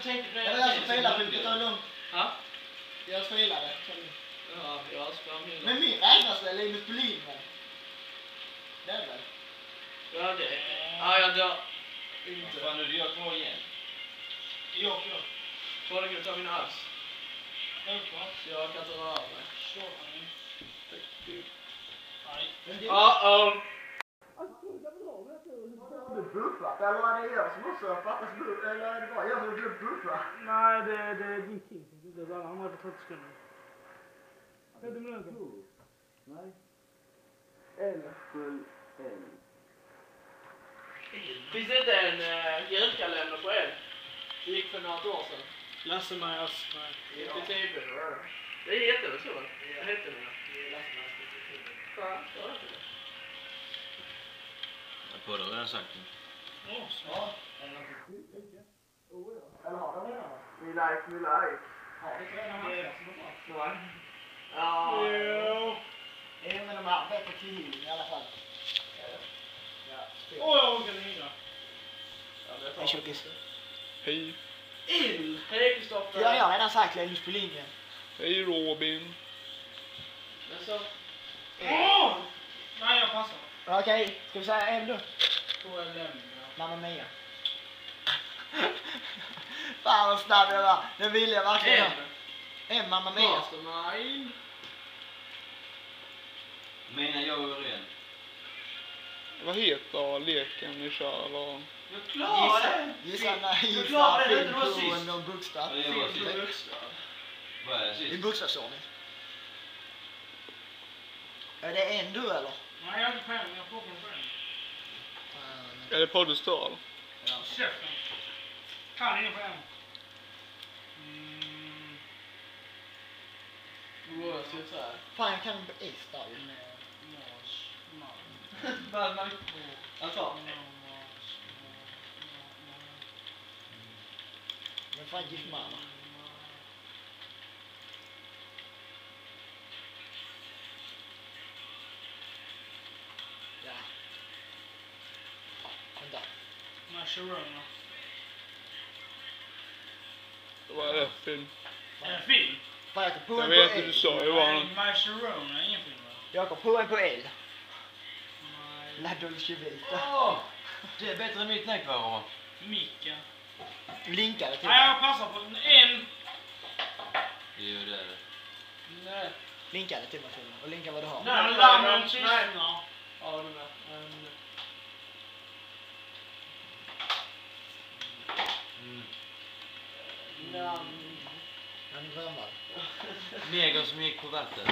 tänkte på det. Jag ska fila, vilket är lugnt. Ja? Jag filade. Ja, jag ska med. Men min räknas väl Linus Bolin? Det är väl? Ja, det. Ja, jag dör. Inte. Vad fan är det jag kvar igen? Ja. Får du kunna ta min ass? Självklart. Jag kan inte röra mig. Så, nej. Uh-oh. Du buffat, eller var det jag som också har fattat buff, eller är det bara jag som har glömt buffa? Nej, det är din team som sitter där. Han har på 30 sekunder. 30 minuter. Nej. Eller 7, eller. Finns det inte en julkalender på er? Det gick för något år sedan. Lasse-Majas. Ja. Till TV. Det heter väl så? Det heter det. Ja, det var inte det. Jag på det redan sagt. Ja. Eller har de redan? Me like. Har det redan varit? Ja. Jo. En med de här bättre till i alla fall. Åh, jag orkade hindra. Hej tjockis. Hej. Hej Kristoffer. Ja, jag har redan sagt Linus Bolin igen. Hej Robin. Men så. Åh! Nej, jag passar. Okej, ska vi säga en då? KLM. Mamma Mia. Fan vad snabb jag var. Den vill jag verkligen ha. En Mamma Mia. Mastermind. Menar jag är ren. Vad heter leken ni kör? Eller? Jag klarar det. Gissa klarade det, film det var på sist. någon bokstav. Ja, det var Film sist. och vuxna. Vad är det I sist? bokstavsordning. Är det en du eller? Nej, jag har inte pengar. Jag får en pengar. Är det poddstör? Käften. Kan ingen pengar. Vad ska jag säga? Fan jag kan på is där ju. Badman. Alltså. Men fan gift mamma. Ja. Vänta. Mascherona. Vad är det för film? En film? Fan jag kom på Jag en vet på hur du L. sa Johan. Mascherona, ingen film va? Jag kom på en på L. La Dolce Vita. Åh! Det är bättre än mitt näckvara. Micka. Linkade till Nej, mig. jag passar på en. Jo, det är det. Nej. Linkade till mig filmen. Och linka vad du har. Nej. Lammen Nej. tystnar. Ja, du med. Han drömmar. Neger som gick på vatten.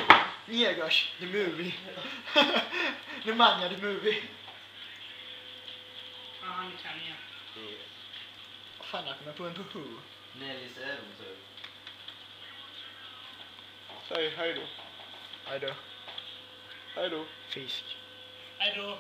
Negers, the movie. Nemanja, the movie. Ja, han kan igen. Vad fan jag kommer på en på Who. Nellys äventyr. Säg hej då. Hejdå. Hej då. Fisk. Hej då.